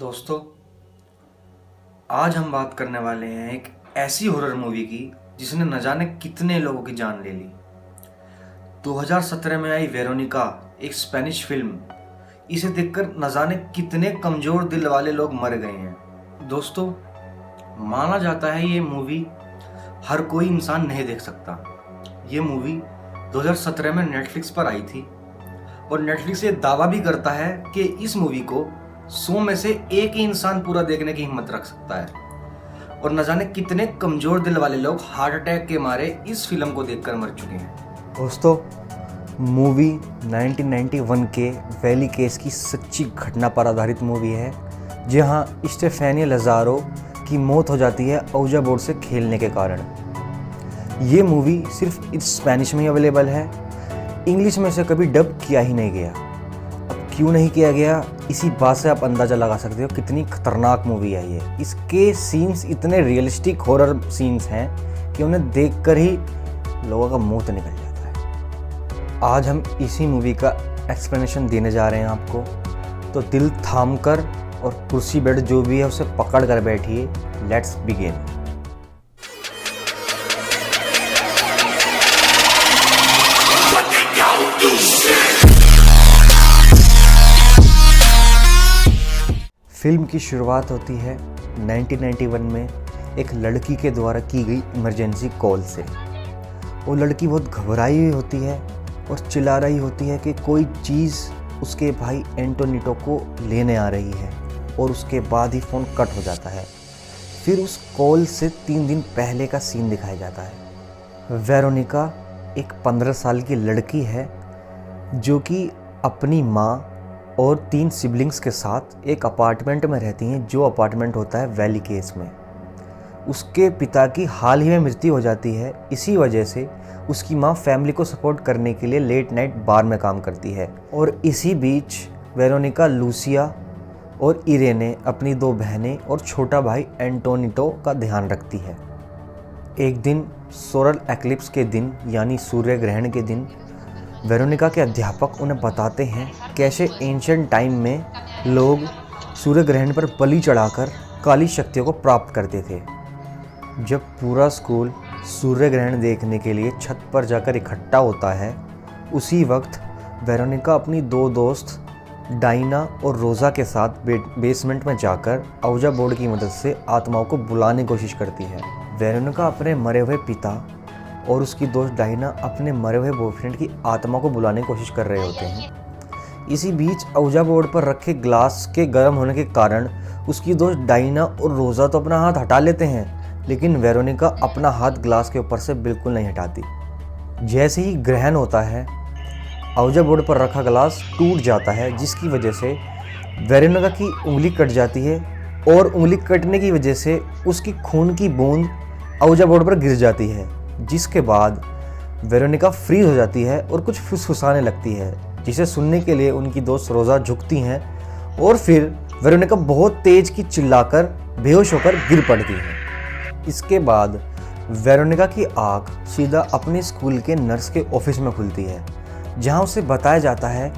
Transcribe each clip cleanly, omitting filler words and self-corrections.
दोस्तों, आज हम बात करने वाले हैं एक ऐसी हॉरर मूवी की जिसने न जाने कितने लोगों की जान ले ली। 2017 में आई वेरोनिका, एक स्पेनिश फिल्म। इसे देखकर न जाने कितने कमज़ोर दिल वाले लोग मर गए हैं। दोस्तों, माना जाता है ये मूवी हर कोई इंसान नहीं देख सकता। ये मूवी 2017 में नेटफ्लिक्स पर आई थी और नेटफ्लिक्स ये दावा भी करता है कि इस मूवी को 100 में से एक ही इंसान पूरा देखने की हिम्मत रख सकता है। और न जाने कितने कमज़ोर दिल वाले लोग हार्ट अटैक के मारे इस फिल्म को देखकर मर चुके हैं। दोस्तों, मूवी 1991 के वैली केस की सच्ची घटना पर आधारित मूवी है, जहां स्टेफेनी लज़ारो की मौत हो जाती है औजा बोर्ड से खेलने के कारण। ये मूवी सिर्फ स्पेनिश में ही अवेलेबल है, इंग्लिश में से कभी डब किया ही नहीं गया। अब क्यों नहीं किया गया, इसी बात से आप अंदाज़ा लगा सकते हो कितनी खतरनाक मूवी है ये। इसके सीन्स इतने रियलिस्टिक हॉरर सीन्स हैं कि उन्हें देखकर ही लोगों का मुंह तो निकल जाता है। आज हम इसी मूवी का एक्सप्लेनेशन देने जा रहे हैं आपको, तो दिल थाम कर और कुर्सी बेड जो भी है उसे पकड़ कर बैठिए। Let's begin. फिल्म की शुरुआत होती है 1991 में एक लड़की के द्वारा की गई इमरजेंसी कॉल से। वो लड़की बहुत घबराई हुई होती है और चिल्ला रही होती है कि कोई चीज़ उसके भाई एंटोनिटो को लेने आ रही है, और उसके बाद ही फ़ोन कट हो जाता है। फिर उस कॉल से 3 दिन पहले का सीन दिखाया जाता है। वेरोनिका एक 15 साल की लड़की है जो कि अपनी माँ और 3 सिबलिंग्स के साथ एक अपार्टमेंट में रहती हैं, जो अपार्टमेंट होता है वैली केस में। उसके पिता की हाल ही में मृत्यु हो जाती है। इसी वजह से उसकी माँ फैमिली को सपोर्ट करने के लिए लेट नाइट बार में काम करती है। और इसी बीच वेरोनिका लूसिया और इरेने अपनी 2 बहनें और छोटा भाई एंटोनिटो का ध्यान रखती है। एक दिन सोलर एक्लिप्स के दिन, यानी सूर्य ग्रहण के दिन, वेरोनिका के अध्यापक उन्हें बताते हैं कैसे एंशिएंट टाइम में लोग सूर्य ग्रहण पर बलि चढ़ाकर काली शक्तियों को प्राप्त करते थे। जब पूरा स्कूल सूर्य ग्रहण देखने के लिए छत पर जाकर इकट्ठा होता है, उसी वक्त वेरोनिका अपनी 2 दोस्त डाइना और रोज़ा के साथ बेसमेंट में जाकर औजा बोर्ड की मदद से आत्माओं को बुलाने की कोशिश करती है। वेरोनिका अपने मरे हुए पिता और उसकी दोस्त डाइना अपने मरे हुए बॉयफ्रेंड की आत्मा को बुलाने की कोशिश कर रहे होते हैं। इसी बीच औजा बोर्ड पर रखे ग्लास के गर्म होने के कारण उसकी दोस्त डाइना और रोज़ा तो अपना हाथ हटा लेते हैं, लेकिन वेरोनिका अपना हाथ ग्लास के ऊपर से बिल्कुल नहीं हटाती। जैसे ही ग्रहण होता है, औजा बोर्ड पर रखा ग्लास टूट जाता है, जिसकी वजह से वेरोनिका की उंगली कट जाती है, और उंगली कटने की वजह से उसकी खून की बूंद औजा बोर्ड पर गिर जाती है, जिसके बाद वेरोनिका फ्रीज हो जाती है और कुछ फुसफुसाने लगती है, जिसे सुनने के लिए उनकी दोस्त रोज़ा झुकती हैं, और फिर वेरोनिका बहुत तेज़ की चिल्लाकर बेहोश होकर गिर पड़ती है। इसके बाद वेरोनिका की आँख सीधा अपने स्कूल के नर्स के ऑफिस में खुलती है, जहां उसे बताया जाता है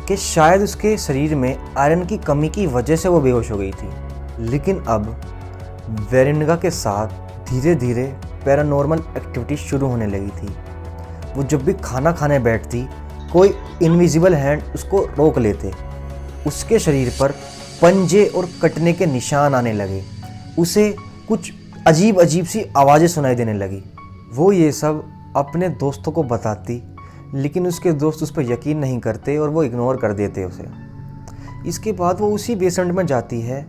कि शायद उसके शरीर में आयरन की कमी की वजह से वो बेहोश हो गई थी। लेकिन अब वेरोनिका के साथ धीरे धीरे पैरानॉर्मल एक्टिविटी शुरू होने लगी थी। वो जब भी खाना खाने बैठती, कोई इनविजिबल हैंड उसको रोक लेते। उसके शरीर पर पंजे और कटने के निशान आने लगे। उसे कुछ अजीब अजीब सी आवाज़ें सुनाई देने लगी। वो ये सब अपने दोस्तों को बताती, लेकिन उसके दोस्त उस पर यकीन नहीं करते और वो इग्नोर कर देते उसे। इसके बाद वो उसी बेसमेंट में जाती है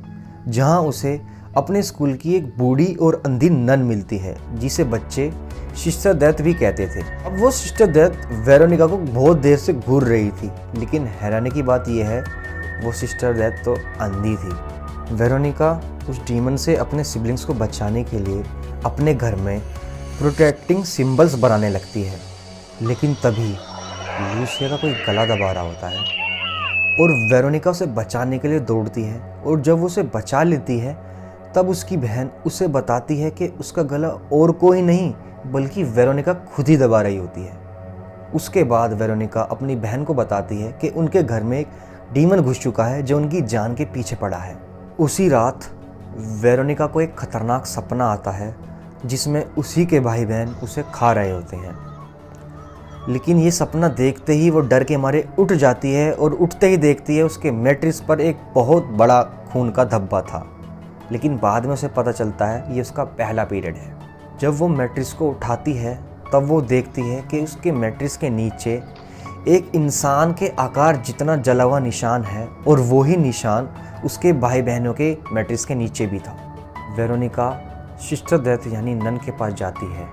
जहाँ उसे अपने स्कूल की एक बूढ़ी और अंधी नन मिलती है, जिसे बच्चे सिस्टर डेथ भी कहते थे। अब वो सिस्टर डेथ वेरोनिका को बहुत देर से घूर रही थी, लेकिन हैरानी की बात यह है वो सिस्टर डेथ तो अंधी थी। वेरोनिका उस डीमन से अपने सिबलिंग्स को बचाने के लिए अपने घर में प्रोटेक्टिंग सिंबल्स बनाने लगती है, लेकिन तभी लूसिया का कोई गला दबा रहा होता है और वेरोनिका उसे बचाने के लिए दौड़ती है। और जब वो उसे बचा लेती है, तब उसकी बहन उसे बताती है कि उसका गला और कोई नहीं बल्कि वेरोनिका खुद ही दबा रही होती है। उसके बाद वेरोनिका अपनी बहन को बताती है कि उनके घर में एक डीमन घुस चुका है जो उनकी जान के पीछे पड़ा है। उसी रात वेरोनिका को एक खतरनाक सपना आता है जिसमें उसी के भाई बहन उसे खा रहे होते हैं। लेकिन ये सपना देखते ही वो डर के मारे उठ जाती है और उठते ही देखती है उसके मैट्रिक्स पर एक बहुत बड़ा खून का धब्बा था। लेकिन बाद में उसे पता चलता है ये उसका पहला पीरियड है। जब वो मैट्रिक्स को उठाती है तब वो देखती है कि उसके मैट्रिक्स के नीचे एक इंसान के आकार जितना जला हुआ निशान है और वही निशान उसके भाई बहनों के मैट्रिक्स के नीचे भी था। वेरोनिका सिस्टर डेथ यानी नन के पास जाती है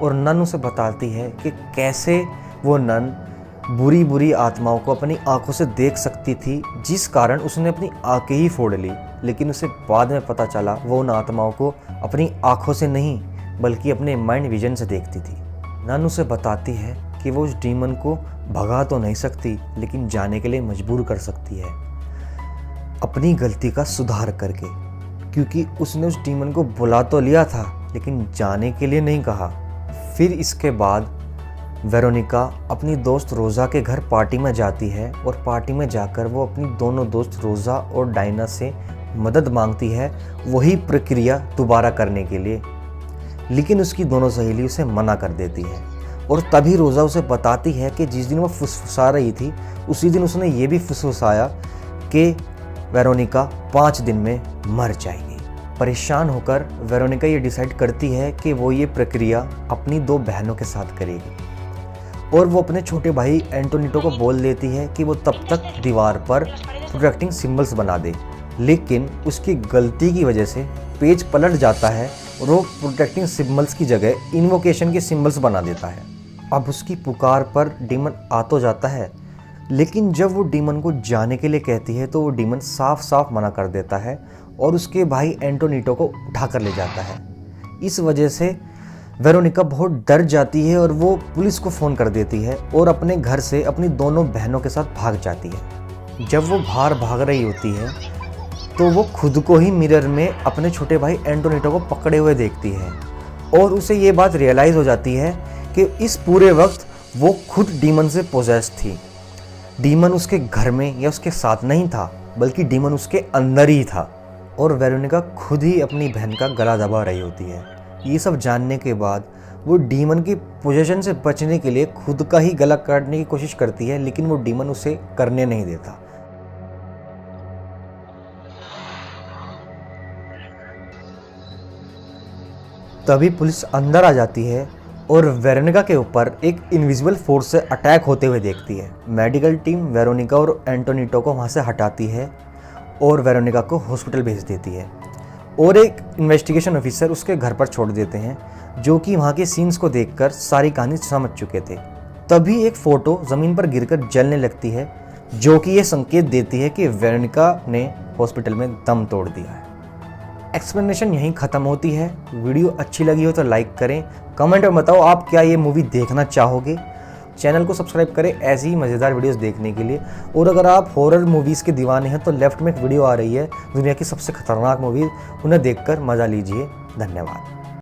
और नन उसे बताती है कि कैसे वो नन बुरी बुरी आत्माओं को अपनी आंखों से देख सकती थी, जिस कारण उसने अपनी आंखें ही फोड़ ली। लेकिन उसे बाद में पता चला वो उन आत्माओं को अपनी आंखों से नहीं बल्कि अपने माइंड विजन से देखती थी। नन उसे बताती है कि वो उस डीमन को भगा तो नहीं सकती लेकिन जाने के लिए मजबूर कर सकती है अपनी गलती का सुधार करके, क्योंकि उसने उस डीमन को बुला तो लिया था लेकिन जाने के लिए नहीं कहा। फिर इसके बाद वेरोनिका अपनी दोस्त रोज़ा के घर पार्टी में जाती है और पार्टी में जाकर वो अपनी दोनों दोस्त रोज़ा और डायना से मदद मांगती है वही प्रक्रिया दोबारा करने के लिए। लेकिन उसकी दोनों सहेली उसे मना कर देती है और तभी रोज़ा उसे बताती है कि जिस दिन वो फुसफुसा रही थी उसी दिन उसने ये भी फुसफुसाया कि वेरोनिका 5 दिन में मर जाएगी। परेशान होकर वेरोनिका ये डिसाइड करती है कि वो ये प्रक्रिया अपनी 2 बहनों के साथ करेगी और वो अपने छोटे भाई एंटोनिटो को बोल देती है कि वो तब तक दीवार पर प्रोटेक्टिंग सिंबल्स बना दे। लेकिन उसकी गलती की वजह से पेज पलट जाता है और वो प्रोटेक्टिंग सिंबल्स की जगह इन्वोकेशन के सिंबल्स बना देता है। अब उसकी पुकार पर डीमन आ तो जाता है, लेकिन जब वो डीमन को जाने के लिए कहती है तो वो डीमन साफ साफ मना कर देता है और उसके भाई एंटोनिटो को उठा कर ले जाता है। इस वजह से वेरोनिका बहुत डर जाती है और वो पुलिस को फ़ोन कर देती है और अपने घर से अपनी दोनों बहनों के साथ भाग जाती है। जब वो बाहर भाग रही होती है तो वो खुद को ही मिरर में अपने छोटे भाई एंटोनिटो को पकड़े हुए देखती है और उसे ये बात रियलाइज़ हो जाती है कि इस पूरे वक्त वो खुद डीमन से पोजेस थी। डीमन उसके घर में या उसके साथ नहीं था बल्कि डीमन उसके अंदर ही था और वेरोनिका खुद ही अपनी बहन का गला दबा रही होती है। ये सब जानने के बाद वो डीमन की पोजीशन से बचने के लिए खुद का ही गला काटने की कोशिश करती है, लेकिन वो डीमन उसे करने नहीं देता। तभी पुलिस अंदर आ जाती है और वेरोनिका के ऊपर एक इनविजिबल फोर्स से अटैक होते हुए देखती है। मेडिकल टीम वेरोनिका और एंटोनिटो को वहाँ से हटाती है और वेरोनिका को हॉस्पिटल भेज देती है और एक इन्वेस्टिगेशन ऑफिसर उसके घर पर छोड़ देते हैं, जो कि वहाँ के सीन्स को देखकर सारी कहानी समझ चुके थे। तभी एक फ़ोटो ज़मीन पर गिरकर जलने लगती है, जो कि ये संकेत देती है कि वेरोनिका ने हॉस्पिटल में दम तोड़ दिया है। एक्सप्लेनेशन यहीं ख़त्म होती है। वीडियो अच्छी लगी हो तो लाइक करें, कमेंट में बताओ आप क्या ये मूवी देखना चाहोगे। चैनल को सब्सक्राइब करें ऐसी ही मज़ेदार वीडियोस देखने के लिए। और अगर आप हॉरर मूवीज़ के दीवाने हैं तो लेफ्ट में एक वीडियो आ रही है दुनिया की सबसे खतरनाक मूवी, उन्हें देखकर मज़ा लीजिए। धन्यवाद।